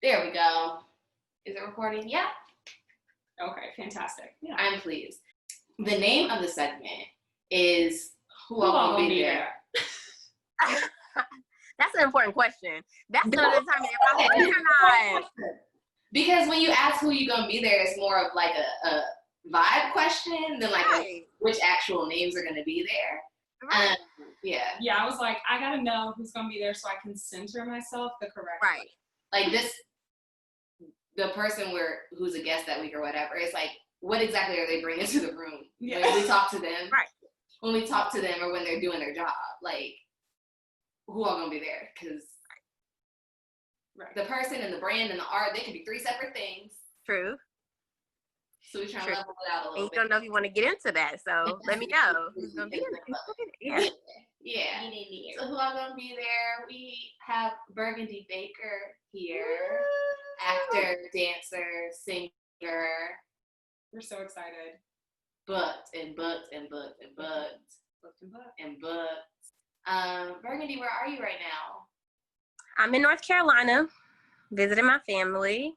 There we go. Is it recording? Yeah. Okay, fantastic. Yeah. I'm pleased. The name of the segment is Who All Gonna Be There? That's an important question. That's gonna determine if I'm there or not. Because when you ask who you gonna be there, it's more of like a vibe question than like which actual names are gonna be there. Right. Yeah, I was like, I gotta know who's gonna be there so I can center myself the correct way. Like this, the person who's a guest that week or whatever, it's like, what exactly are they bringing to the room? Yeah. When we talk to them, right? When we talk to them or when they're doing their job, like who all gonna be there? Because the person and the brand and the art, they could be three separate things. True. So we're trying to level it out a little bit. You don't know if you want to get into that, so let me know who's gonna be there. Yeah. So who all gonna be there? We have Birgundi Baker here. Woo! Actor, dancer, singer. We're so excited. Booked. Birgundi, where are you right now? I'm in North Carolina, visiting my family.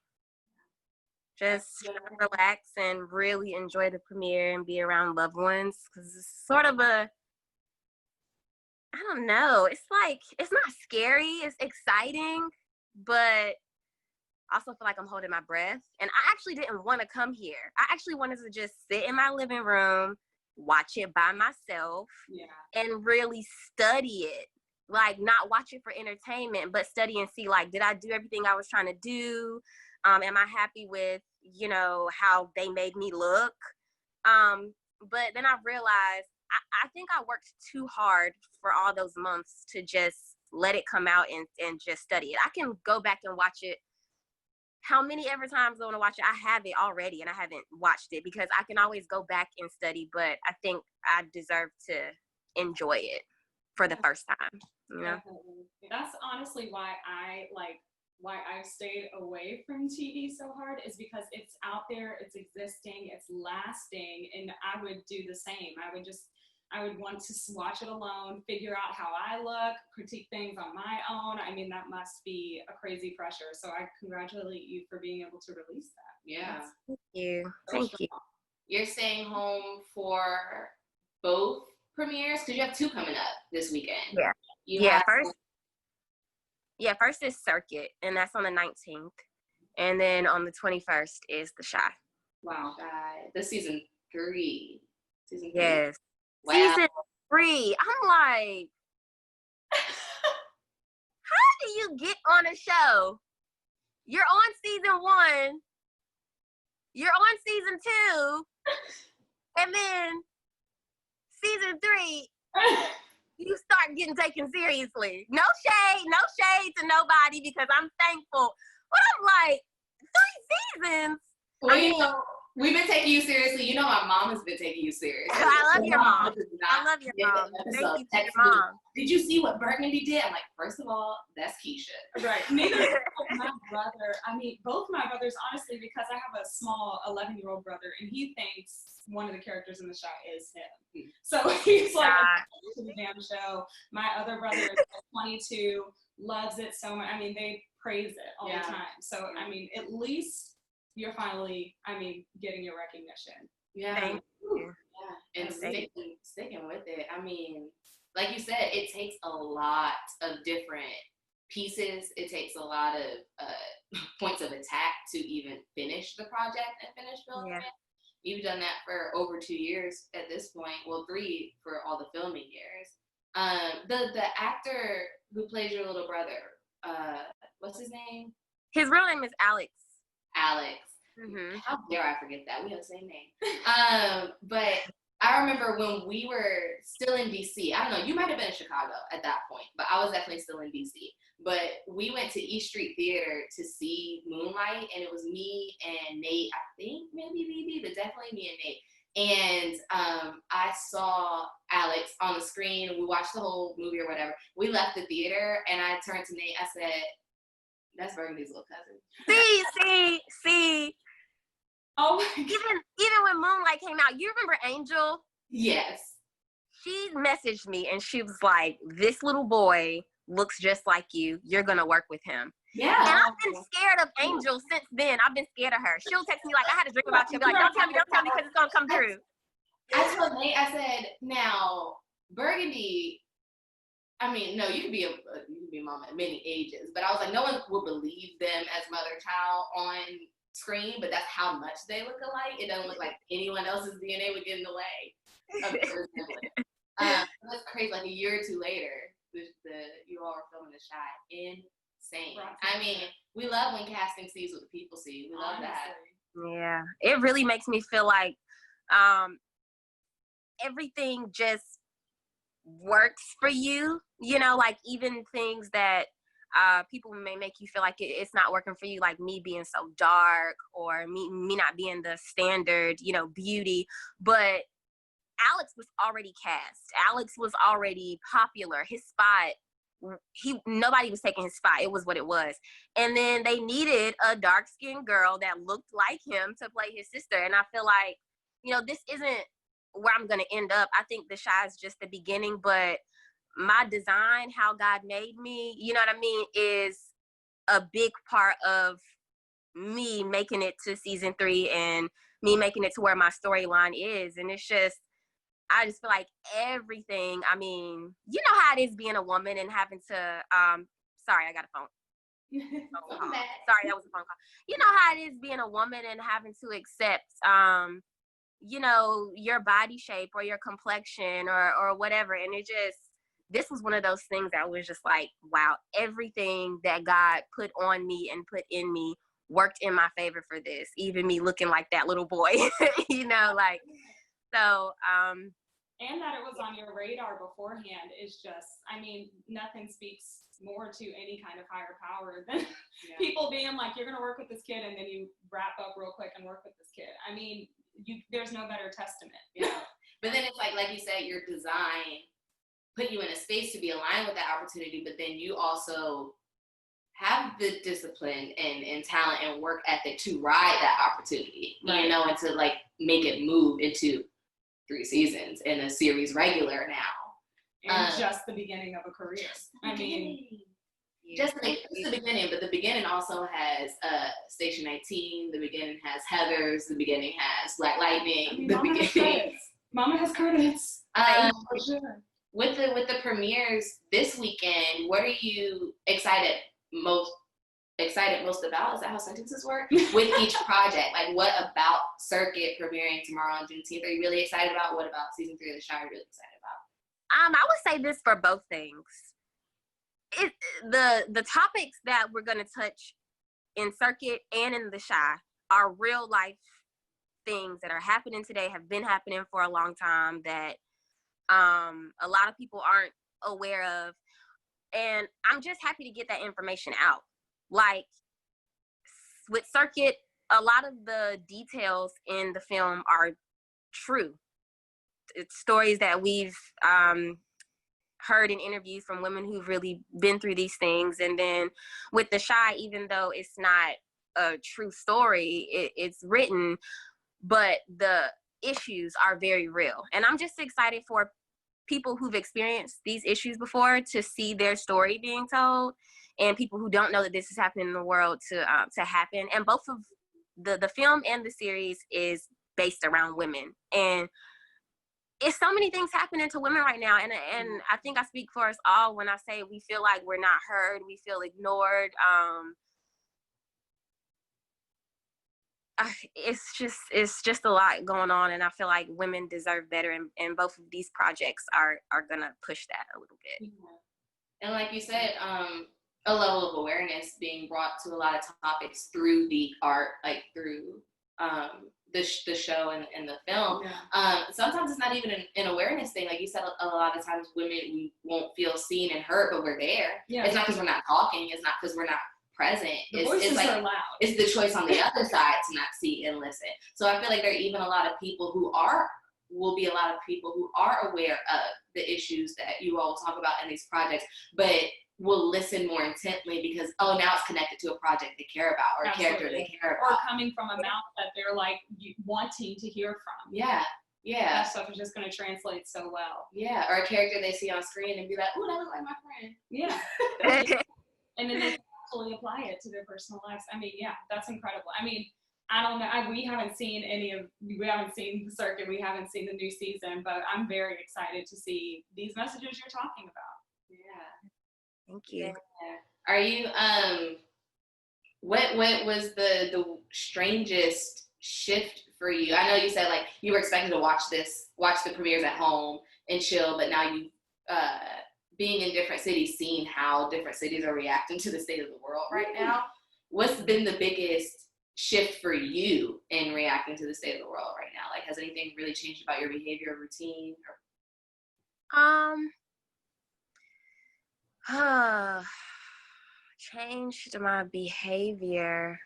Just relax and really enjoy the premiere and be around loved ones, because it's sort of I don't know. It's like, it's not scary. It's exciting, but I also feel like I'm holding my breath. And I actually didn't want to come here. I actually wanted to just sit in my living room, watch it by myself, and really study it. Like, not watch it for entertainment, but study and see, like, did I do everything I was trying to do? Am I happy with, how they made me look? But then I realized I think I worked too hard for all those months to just let it come out and just study it. I can go back and watch it how many ever times I want to watch it. I have it already and I haven't watched it because I can always go back and study, but I think I deserve to enjoy it for the first time, That's honestly why I've stayed away from TV so hard, is because it's out there, it's existing, it's lasting, and I would do the same. I would want to watch it alone, figure out how I look, critique things on my own. I mean, that must be a crazy pressure. So I congratulate you for being able to release that. Yeah. Thank you. Thank you. You're staying home for both premieres? Because you have two coming up this weekend. Yeah. First is Circuit, and that's on the 19th. And then on the 21st is The Shy. Wow. God. This season 3. Yes. Wow. Season 3. I'm like, how do you get on a show? You're on season 1. You're on season 2. And then season 3, you start getting taken seriously. No shade to nobody, because I'm thankful. But I'm like, 3 seasons? Well, we've been taking you seriously. My mom has been taking you seriously. I love your mom. Thank you to your mom. Did you see what Birgundi did? I'm like, first of all, that's Kiesha. Right. Neither my brother. I mean, both my brothers, honestly, because I have a small 11-year-old brother, and he thinks one of the characters in The Shy is him. So he's like, to the damn show. My other brother is 22, loves it so much. I mean, they praise it all the time. So, I mean, at least you're finally, getting your recognition. Yeah. Thank you. Yeah. And sticking with it. I mean, like you said, it takes a lot of different pieces. It takes a lot of points of attack to even finish the project and finish filming it. You've done that for over 2 years at this point. Well, 3 for all the filming years. The actor who plays your little brother, what's his name? His real name is Alex. Mm-hmm. How dare I forget that? We have the same name. But I remember when we were still in DC. I don't know, you might have been in Chicago at that point, but I was definitely still in DC. But we went to East Street Theater to see Moonlight, and it was me and Nate, I think maybe BB, but definitely me and Nate. And I saw Alex on the screen. We watched the whole movie or whatever. We left the theater, and I turned to Nate. I said, "That's Birgundi's little cousin." See. Oh, even when Moonlight came out, you remember Angel? Yes. She messaged me and she was like, "This little boy looks just like you. You're gonna work with him." Yeah. And I've been scared of Angel since then. I've been scared of her. She'll text me like, I had a dream about you. I'll be like, don't tell me because it's gonna come true. I told Nate, I said, now Birgundi, I mean, no, you could be a mom at many ages, but I was like, no one will believe them as mother-child on screen, but that's how much they look alike. It doesn't look like anyone else's DNA would get in the way of their sibling. That's crazy. Like a year or two later, you all were filming The Shy. Insane. I mean, we love when casting sees what the people see. We love that. Yeah, it really makes me feel like everything just works for you, you know, like even things that people may make you feel like it's not working for you, like me being so dark or me not being the standard, you know, beauty. But Alex was already cast. Alex was already popular. His spot, nobody was taking his spot. It was what it was. And then they needed a dark-skinned girl that looked like him to play his sister. And I feel like, you know, this isn't where I'm going to end up. I think The Shy is just the beginning, but my design, how God made me, you know what I mean, is a big part of me making it to season 3 and me making it to where my storyline is. And it's just, I just feel like everything, I mean, you know how it is being a woman and having to, sorry, I got a phone call. Sorry, that was a phone call. You know how it is being a woman and having to accept, you know, your body shape or your complexion or whatever. And it just, this was one of those things that was just like, wow, everything that God put on me and put in me worked in my favor for this. Even me looking like that little boy, you know, like, so, and that it was on your radar beforehand is just, I mean, nothing speaks more to any kind of higher power than people being like, you're going to work with this kid and then you wrap up real quick and work with this kid. I mean, there's no better testament. Yeah. But then it's like you said, your design put you in a space to be aligned with that opportunity, but then you also have the discipline and talent and work ethic to ride that opportunity, you know, and to like make it move into 3 seasons and a series regular now. And just the beginning of a career. I mean, just the beginning, but the beginning also has Station 19, the beginning has Heathers, the beginning has Black Lightning, I mean, Mama has credits. For sure. With the premieres this weekend, what are you excited most about? Is that how sentences work? With each project, like what about Circuit premiering tomorrow on Juneteenth are you really excited about? What about season 3 of The Shy are you really excited about? I would say this for both things. The topics that we're going to touch in Circuit and in The Shy are real life things that are happening today, have been happening for a long time, that a lot of people aren't aware of. And I'm just happy to get that information out. Like with Circuit, a lot of the details in the film are true. It's stories that we've heard in interviews from women who've really been through these things. And then with The Shy, even though it's not a true story, it's written, but the issues are very real. And I'm just excited for people who've experienced these issues before to see their story being told, and people who don't know that this is happening in the world to happen. And both of the film and the series is based around women. And it's so many things happening to women right now. And I think I speak for us all when I say we feel like we're not heard, we feel ignored. It's just a lot going on, and I feel like women deserve better, and both of these projects are gonna push that a little bit. And like you said, a level of awareness being brought to a lot of topics through the art, like through the show and the film. Sometimes it's not even an awareness thing. Like you said, a lot of times women, we won't feel seen and heard, but we're there. It's not because we're not talking. It's not because we're not present. It's like are loud. It's the choice on the other side to not see and listen. So I feel like there are even a lot of people who will be a lot of people who are aware of the issues that you all talk about in these projects, but will listen more intently because, now it's connected to a project they care about or a character they care about. Or coming from a mouth that they're like wanting to hear from. Yeah. That stuff is just going to translate so well. Yeah, or a character they see on screen and be like, "Ooh, that looks like my friend." Yeah. And then they actually apply it to their personal lives. I mean, yeah, that's incredible. I mean, I don't know. We haven't seen we haven't seen the circuit. We haven't seen the new season, but I'm very excited to see these messages you're talking about. Yeah. Thank you. Yeah. Are you, what was the strangest shift for you? I know you said like you were expecting to watch the premieres at home and chill, but now you, being in different cities, seeing how different cities are reacting to the state of the world right now. What's been the biggest shift for you in reacting to the state of the world right now? Like, has anything really changed about your behavior or routine? Changed my behavior.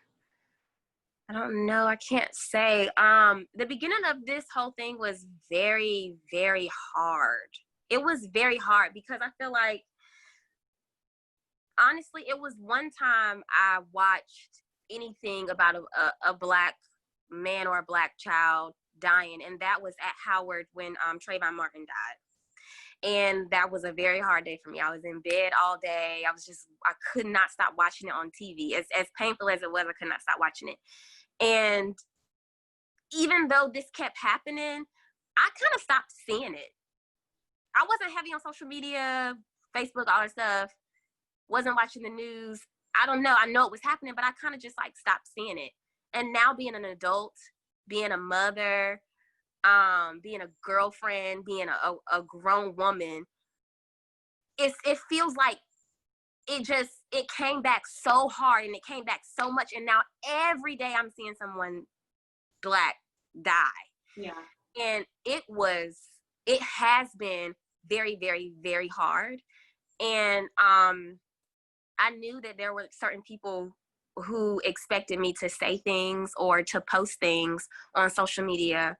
I don't know. I can't say. The beginning of this whole thing was very, very hard. It was very hard because I feel like, honestly, it was one time I watched anything about a Black man or a Black child dying, and that was at Howard when Trayvon Martin died. And that was a very hard day for me. I was in bed all day. I could not stop watching it on TV. As painful as it was, I could not stop watching it. And even though this kept happening, I kind of stopped seeing it. I wasn't heavy on social media, Facebook, all that stuff. Wasn't watching the news. I don't know. I know it was happening, but I kind of just like stopped seeing it. And now being an adult, being a mother, being a girlfriend, being a grown woman, it feels like it came back so hard and it came back so much. And now every day I'm seeing someone Black die. Yeah. And it has been very, very, very hard. And I knew that there were certain people who expected me to say things or to post things on social media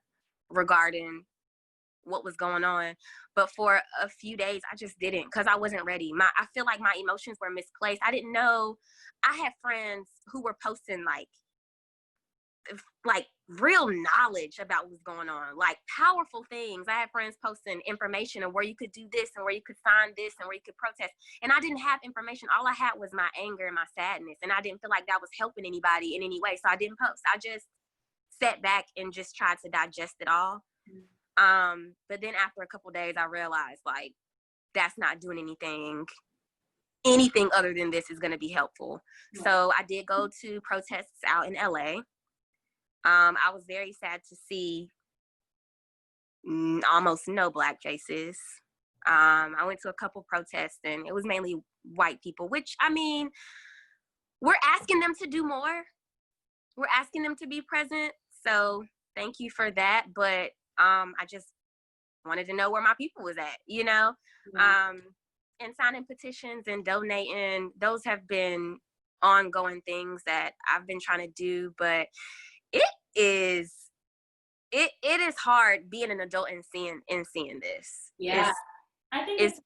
regarding what was going on. But for a few days, I just didn't, because I wasn't ready. I feel like my emotions were misplaced. I didn't know. I had friends who were posting like real knowledge about what's going on, like powerful things. I had friends posting information of where you could do this and where you could find this and where you could protest. And I didn't have information. All I had was my anger and my sadness. And I didn't feel like that was helping anybody in any way. So I didn't post. I just sat back and just tried to digest it all. But then after a couple days, I realized like that's not doing anything other than this is going to be helpful. Yeah. So I did go to protests out in LA. I was very sad to see almost no Black faces. I went to a couple protests and it was mainly white people, which, I mean, we're asking them to do more. We're asking them to be present. So thank you for that. But I just wanted to know where my people was at, you know? Yeah. And signing petitions and donating, those have been ongoing things that I've been trying to do, but it is hard being an adult and seeing this. Yeah. I think it's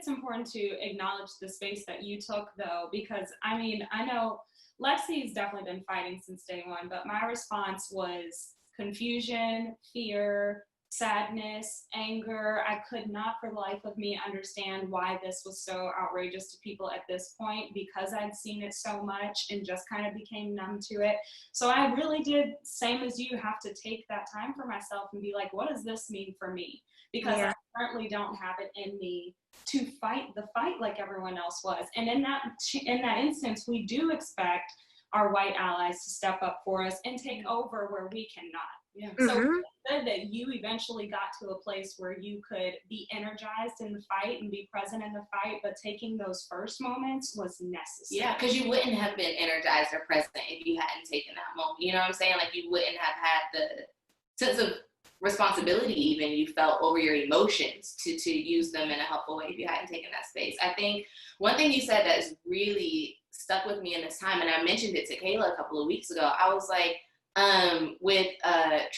important to acknowledge the space that you took, though, because I mean, I know Lexi's definitely been fighting since day one, but my response was confusion, fear, sadness, anger. I could not for the life of me understand why this was so outrageous to people at this point, because I'd seen it so much and just kind of became numb to it. So I really did, same as you, have to take that time for myself and be like, what does this mean for me? Because I currently don't have it in me to fight the fight like everyone else was. And in that instance, we do expect our white allies to step up for us and take over where we cannot. Yeah. So it's good that you eventually got to a place where you could be energized in the fight and be present in the fight, but taking those first moments was necessary. Yeah, because you wouldn't have been energized or present if you hadn't taken that moment. You know what I'm saying? Like, you wouldn't have had the sense of responsibility even you felt over your emotions to use them in a helpful way if you hadn't taken that space. I think one thing you said that has really stuck with me in this time, and I mentioned it to Kayla a couple of weeks ago, I was like, with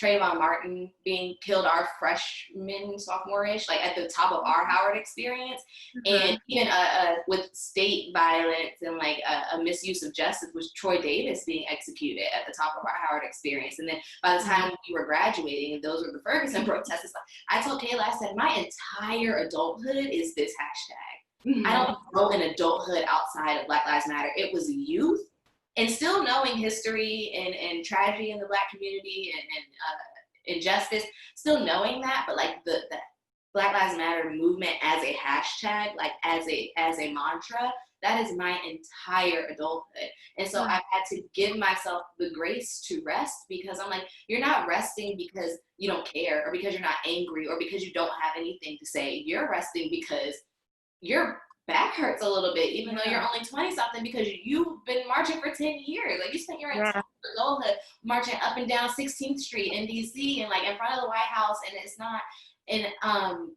Trayvon Martin being killed our freshman, sophomore-ish, like at the top of our Howard experience, and even with state violence and like a misuse of justice, was Troy Davis being executed at the top of our Howard experience. And then by the time we were graduating, and those were the Ferguson protests, I told Kayla, I said, my entire adulthood is this hashtag. I don't know in adulthood outside of Black Lives Matter. It was youth and still knowing history and tragedy in the Black community and injustice, still knowing that, but like the Black Lives Matter movement as a hashtag, like as a mantra, that is my entire adulthood. And so I've had to give myself the grace to rest, because I'm like, you're not resting because you don't care or because you're not angry or because you don't have anything to say. You're resting because your back hurts a little bit, even though you're only 20 something, because you've been marching for 10 years. Like, you spent your entire adulthood marching up and down 16th Street in DC and like in front of the White House. And it's not, and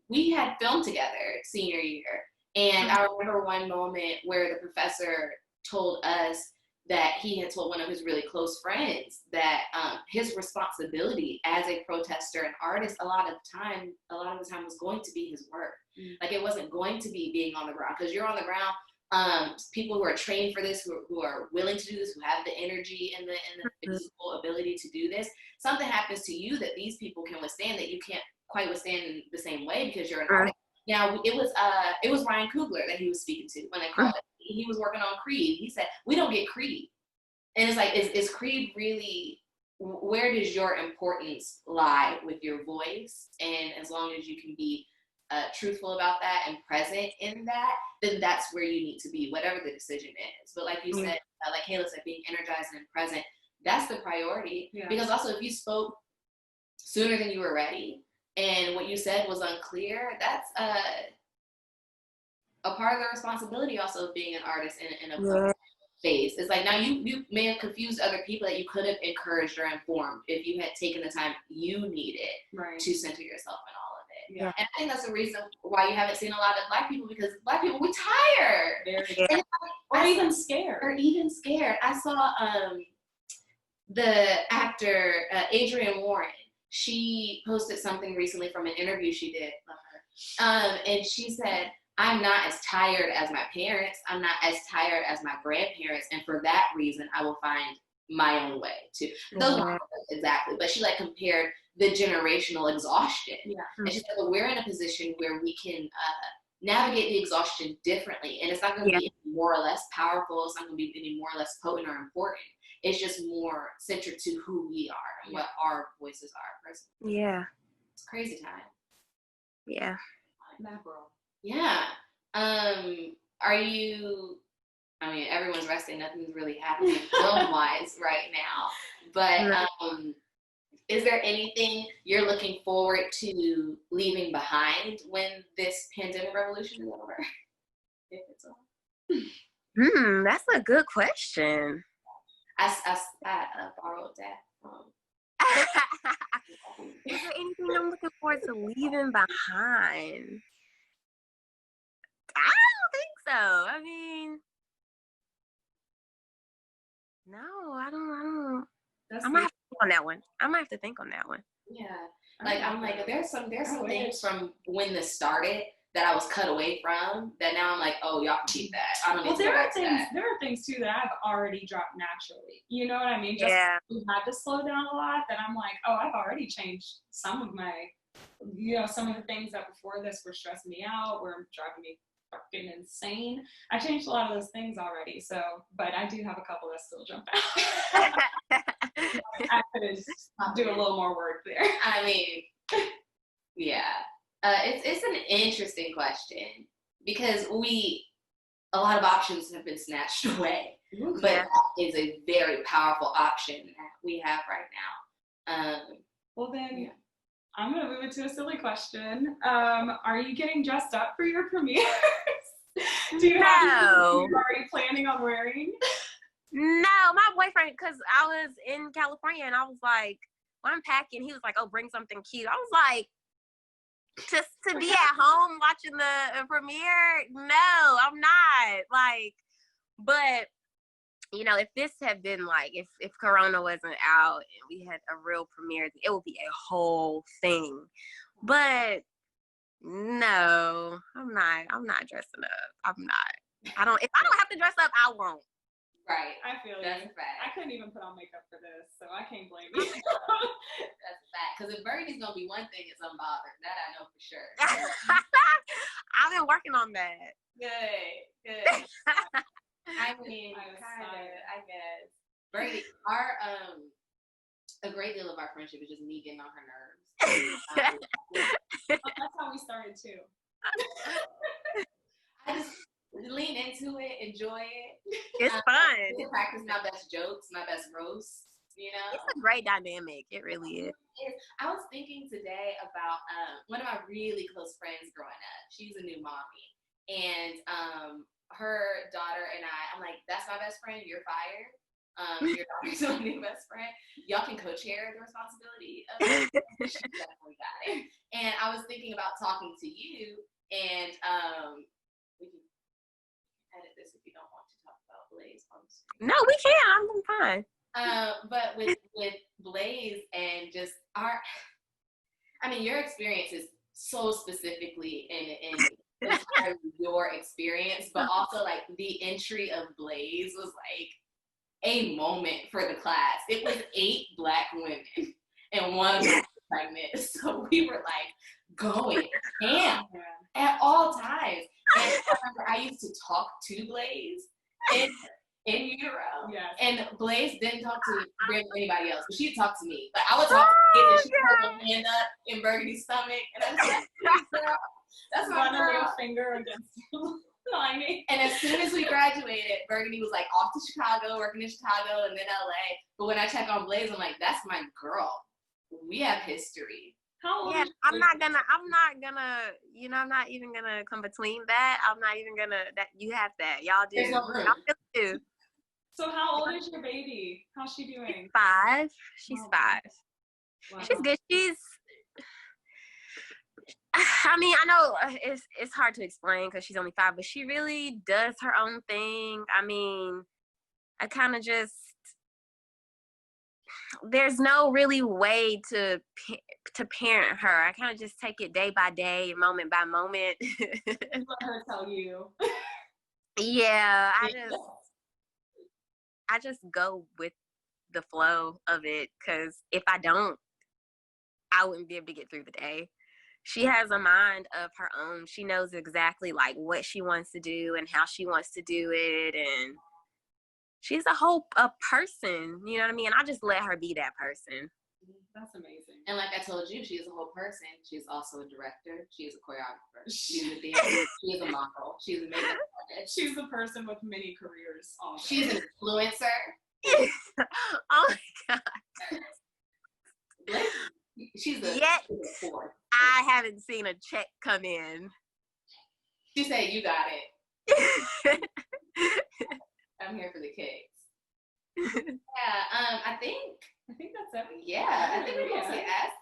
we had film together senior year. And I remember one moment where the professor told us that he had told one of his really close friends that his responsibility as a protester and artist a lot of the time was going to be his work. Like, it wasn't going to be being on the ground, because you're on the ground. People who are trained for this, who are willing to do this, who have the energy and the physical ability to do this, something happens to you that these people can withstand that you can't quite withstand in the same way because you're an artist. Now, it was Ryan Coogler that he was speaking to when they called it. He was working on Creed. He said, we don't get Creed. And it's like, is Creed really, where does your importance lie with your voice? And as long as you can be truthful about that and present in that, then that's where you need to be, whatever the decision is. But like you said, like Kayla said, being energized and present, that's the priority. Because also, if you spoke sooner than you were ready, and what you said was unclear, that's a part of the responsibility also of being an artist in a phase. It's like, now you may have confused other people that you could have encouraged or informed if you had taken the time you needed to center yourself in all of it. And I think that's the reason why you haven't seen a lot of Black people, because Black people, we're tired. Or even scared. I saw the actor Adrienne Warren. She posted something recently from an interview she did, love her, and she said, I'm not as tired as my parents, I'm not as tired as my grandparents, and for that reason, I will find my own way too. Those aren't exactly, but she like compared the generational exhaustion. And she said, well, we're in a position where we can navigate the exhaustion differently, and it's not going to be any more or less powerful, it's not going to be any more or less potent or important. It's just more centered to who we are and what our voices are personally. It's a crazy time. That girl. Are you, I mean, everyone's resting, nothing's really happening film-wise right now, but is there anything you're looking forward to leaving behind when this pandemic revolution is over? If it's over. That's a good question. I borrowed that from. Is there anything I'm looking forward to leaving behind? I don't think so. I mean, no, I don't. I might have to think on that one. Yeah, like I'm like, there's some things from when this started that I was cut away from that now I'm like, oh, y'all can keep that. I don't need to go back to that. There are things too that I've already dropped naturally. You know what I mean? Just we had to slow down a lot. That I'm like, oh, I've already changed some of my, some of the things that before this were stressing me out, were driving me fucking insane. I changed a lot of those things already. So, but I do have a couple that still jump out. I could do a little more work there. I mean, it's an interesting question, because a lot of options have been snatched away, but that is a very powerful option that we have right now. Well then, I'm gonna move it to a silly question. Are you getting dressed up for your premieres? Do you are you planning on wearing? No, my boyfriend, because I was in California and I was like, when I'm packing, he was like, oh, bring something cute. I was like, just to be at home watching the premiere? No, I'm not. Like, but, if this had been like, if Corona wasn't out and we had a real premiere, it would be a whole thing. But no, I'm not dressing up. I'm not. If I don't have to dress up, I won't. Right. I feel That's you. a fact. I couldn't even put on makeup for this, so I can't blame you. That's a fact. Because if Birgundy's gonna be one thing, it's unbothered. That I know for sure. I've been working on that. Good. I mean, I guess. Birgundy, a great deal of our friendship is just me getting on her nerves. That's how we started too. I just lean into it, enjoy it. It's fun. Practice my best jokes, my best roasts. You know, it's a great dynamic. It really is. I was thinking today about one of my really close friends growing up. She's a new mommy, and her daughter and I'm like, that's my best friend. You're fired. Your daughter's my new best friend. Y'all can co-share the responsibility of it. She definitely got it. And I was thinking about talking to you, and we can edit this if you don't want to talk about Blaze on the screen. No, we can. I'm fine. But with Blaze and just your experience is so specifically in your experience, but also like the entry of Blaze was like a moment for the class. It was 8 Black women and one was pregnant, so we were like going ham at all times. And I remember I used to talk to Blaze in utero. Yes. And Blaze didn't talk to anybody else, but she'd talk to me. Like I would talk to kids and she'd hold her hand up in Burgundy's stomach. And I was like, girl, that's my girl. Run a finger against lining. And as soon as we graduated, Birgundy was like off to Chicago, working in Chicago and then LA. But when I check on Blaze, I'm like, that's my girl. We have history. How old yeah, I'm not even gonna come between that. I'm not even gonna, that you have that. Y'all do. There's no room. Y'all do. So how old is your baby? How's she doing? 5. She's 5. Wow. She's good. I mean, I know it's hard to explain because she's only 5, but she really does her own thing. I mean, I kind of just, there's no really way to parent her. I kind of just take it day by day, moment by moment. Let her tell you. Yeah, I just go with the flow of it, because if I don't, I wouldn't be able to get through the day. She has a mind of her own. She knows exactly like what she wants to do and how she wants to do it, and she's a person, you know what I mean? And I just let her be that person. That's amazing. And like I told you, she is a whole person. She's also a director. She is a choreographer. She's a dancer. She is a model. She's a makeup artist. She's a person with many careers. Also. She's an influencer. Oh my God. She's a fourth. I haven't seen a check come in. She said, you got it. I'm here for the cakes. Yeah, I think that's everything. Yeah, I think we mostly asked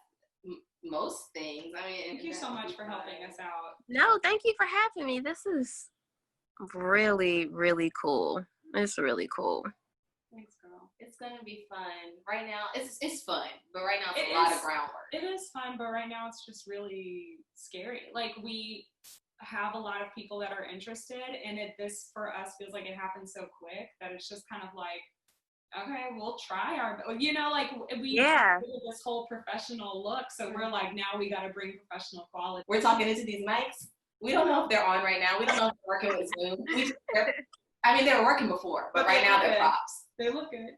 most things. I mean, thank you so much for helping us out. No, thank you for having me. This is really, really cool. It's really cool. Thanks, girl. It's gonna be fun. Right now, it's fun, but right now it's a lot of groundwork. It is fun, but right now it's just really scary. Like we have a lot of people that are interested, and this for us feels like it happens so quick that it's just kind of like, okay, we'll try like we have this whole professional look, so we're like, now we got to bring professional quality. We're talking into these mics. We don't know if they're on right now. We don't know if they're working with Zoom. They were working before, but right now they're props. They look good.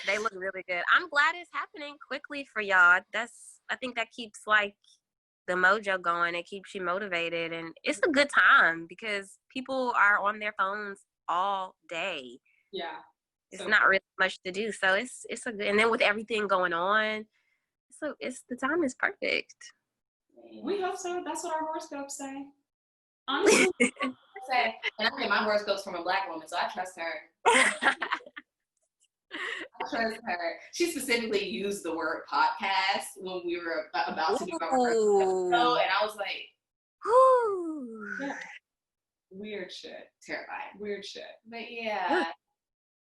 They look really good. I'm glad it's happening quickly for y'all. I think that keeps like the mojo going. It keeps you motivated, and it's a good time because people are on their phones all day. Yeah. It's not really much to do, so it's a good. And then with everything going on, so the time is perfect. We hope so. That's what our horoscopes say. Honestly, and I get my horoscopes from a Black woman, so I trust her. She specifically used the word podcast when we were about to do our first episode, and I was like, yeah. Weird shit. Terrifying. Weird shit. But yeah.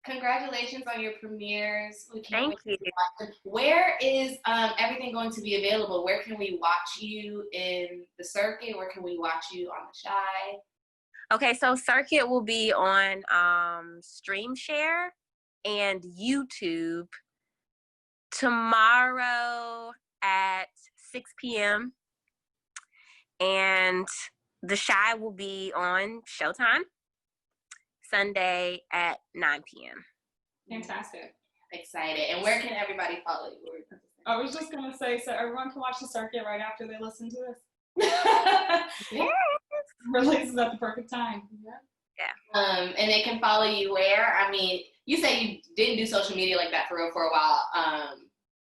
Congratulations on your premieres. Thank you. Where is everything going to be available? Where can we watch you in the circuit? Where can we watch you on the Shy? Okay, so Circuit will be on StreamShare and YouTube tomorrow at 6 p.m. And The Shy will be on Showtime Sunday at 9 p.m. Fantastic. Excited. And where can everybody follow you? I was just going to say, so everyone can watch The Circuit right after they listen to this. Yes. Releases at the perfect time. And they can follow you where? I mean, you say you didn't do social media like that for real for a while.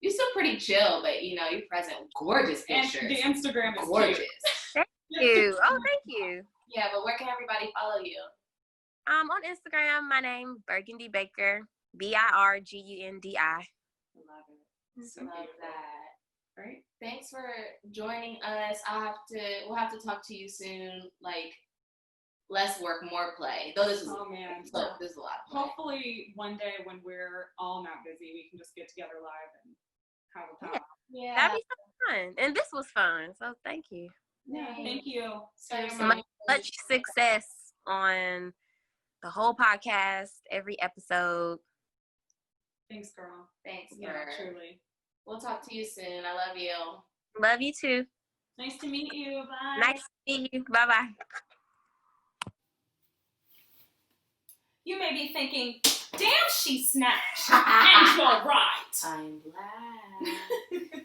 You're still pretty chill, but you know, you're present with gorgeous pictures. And the Instagram is gorgeous. cute. Thank you. Oh, thank you. Yeah, but where can everybody follow you? On Instagram, my name Birgundi Baker, BIRGUNDI. Love it. So Love beautiful. that. Right? Thanks for joining us. We'll have to talk to you soon. Like, less work, more play. Though this is Oh man. so there's a lot of play. Hopefully one day when we're all not busy, we can just get together live and have a talk. Yeah. That'd be so fun. And this was fun. So thank you. Yeah. Thank you. Seriously. Much success on the whole podcast, every episode. Thanks, girl. Thanks, Yeah, Bird. truly. We'll talk to you soon. I love you. Love you too. Nice to meet you. Bye. Nice to meet you. Bye-bye. You may be thinking, damn, she snatched. And you're right. I'm black.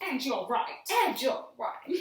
And you're right. And you're right.